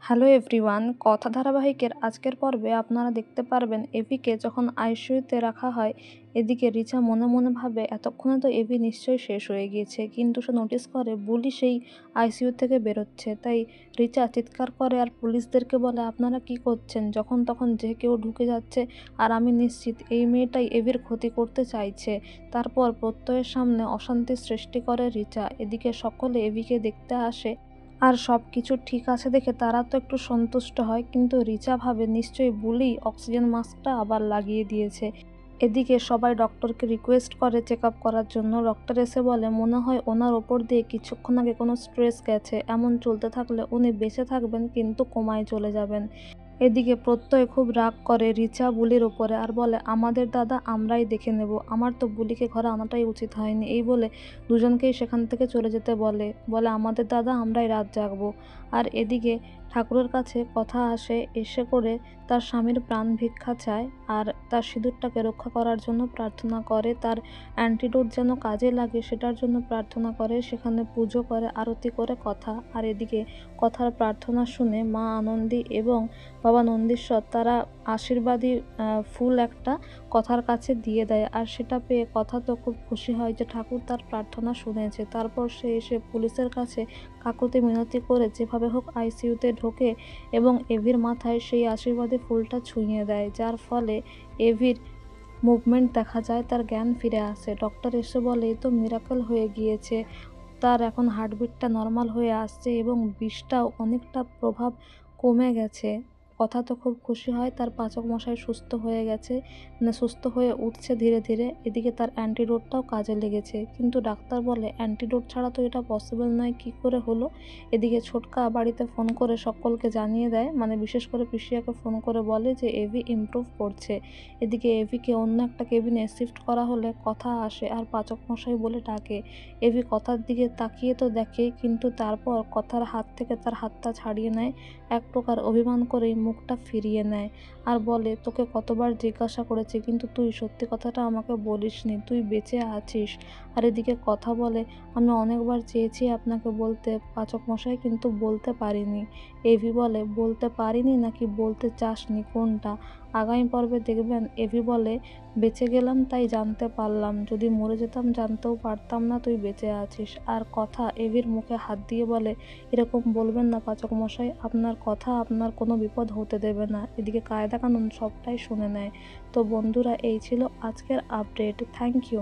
Hello everyone, কথা ধারাবাহিকের আজকের পর্বে আপনারা দেখতে পারবেন এভিকে যখন আইসিইউতে রাখা হয়। এদিকে রিচা মনে মনে ভাবে এতক্ষণে তো এভি নিশ্চয়ই শেষ হয়ে গিয়েছে, কিন্তু সে নোটিস করে বুলি সেই আইসিইউ থেকে বেরোচ্ছে। তাই রিচা চিৎকার করে আর পুলিশদেরকে বলে, আপনারা কি করছেন? যখন তখন যে কেউ ঢুকে যাচ্ছে, আর আমি নিশ্চিত এই মেয়েটাই এভির ক্ষতি করতে চাইছে। তারপর প্রত্যয়ের সামনে অশান্তির সৃষ্টি করে রিচা। এদিকে সকলে এভিকে দেখতে আসে আর সব কিছু ঠিক আছে দেখে তারা তো একটু সন্তুষ্ট হয়, কিন্তু রিচা ভাবে নিশ্চয়ই বুলি অক্সিজেন মাস্কটা আবার লাগিয়ে দিয়েছে। এদিকে সবাই ডক্টরকে রিকোয়েস্ট করে চেক আপ করার জন্য। ডক্টর এসে বলে মনে হয় ওনার ওপর দিয়ে কিছুক্ষণ আগে কোনো স্ট্রেস গেছে, এমন চলতে থাকলে উনি বেঁচে থাকবেন কিন্তু কোমায় চলে যাবেন। এদিকে প্রত্যয় খুব রাগ করে রিচা বুলির ওপরে আর বলে, আমাদের দাদা আমরাই দেখে নেব, আমার তো বুলিকে ঘরে আনাটাই উচিত হয়নি। এই বলে দুজনকেই সেখান থেকে চলে যেতে বলে বলে আমাদের দাদা আমরাই রাত জাগবো। আর এদিকে ঠাকুরের কাছে কথা আসে, এসে করে তার স্বামীর প্রাণ ভিক্ষা চায় আর তার সিঁদুরটাকে রক্ষা করার জন্য প্রার্থনা করে, তার অ্যান্টিডোট যেন কাজে লাগে সেটার জন্য প্রার্থনা করে, সেখানে পুজো করে, আরতি করে কথা। আর এদিকে কথার প্রার্থনা শুনে মা আনন্দী এবং বাবা নন্দীশ্বর তারা আশীর্বাদী ফুল একটা কথার কাছে দিয়ে দেয়। আর সেটা পেয়ে কথা তো খুব খুশি হয় যে ঠাকুর তার প্রার্থনা শুনেছে। তারপর সে এসে পুলিশের কাছে কাকুতি মিনতি করে যেভাবে হোক আইসিইউতে ঢোকে এবং এভির মাথায় সেই আশীর্বাদী ফুলটা ছুঁয়ে দেয়, যার ফলে এভির মুভমেন্ট দেখা যায়, তার জ্ঞান ফিরে আসে। ডক্টর এসে বলে এই তো মিরাকেল হয়ে গিয়েছে, তার এখন হার্টবিটটা নর্মাল হয়ে আসছে এবং বিষটাও অনেকটা প্রভাব কমে গেছে। কথা তো খুব খুশি হয়, তার পাচক মশাই সুস্থ হয়ে গেছে, মানে সুস্থ হয়ে উঠছে ধীরে ধীরে। এদিকে তার অ্যান্টিডোটটাও কাজে লেগেছে, কিন্তু ডাক্তার বলে অ্যান্টিডোট ছাড়া তো এটা পসিবল নয়, কী করে হলো? এদিকে ছোটকা বাড়িতে ফোন করে সকলকে জানিয়ে দেয়, মানে বিশেষ করে পিসিয়াকে ফোন করে বলে যে এভি ইমপ্রুভ করছে। এদিকে এভিকে অন্য একটা কেবিনে শিফট করা হলে কথা আসে আর পাচক মশাই বলে ডাকে। এভি কথার দিকে তাকিয়ে তো দেখে, কিন্তু তারপর কথার হাত থেকে তার হাতটা ছাড়িয়ে নেয়, এক প্রকার অভিমান করেই মুখটা ফিরিয়ে নেয় আর বলে, তোকে কতবার জিজ্ঞাসা করেছি কিন্তু তুই সত্যি কথাটা আমাকে বলিসনি, তুই বেঁচে আছিস। আর এদিকে কথা বলে, আমি অনেকবার চেয়েছি আপনাকে বলতে পাচক মশাই, কিন্তু বলতে পারিনি। এভি বলে, বলতে পারিনি নাকি বলতে চাসনি, কোনটা? আগামী পর্বে দেখবেন এভি বলে, বেঁচে গেলাম তাই জানতে পারলাম, যদি মরে যেতাম জানতেও পারতাম না তুই বেঁচে আছিস। আর কথা এভির মুখে হাত দিয়ে বলে, এরকম বলবেন না পাচক মশাই, আপনার কথা আপনার কোনো বিপদ হতে দেবে না। এদিকে কায়দা কানুন সবটাই শুনে নেয়। তো বন্ধুরা, এই ছিল আজকের আপডেট। Thank you.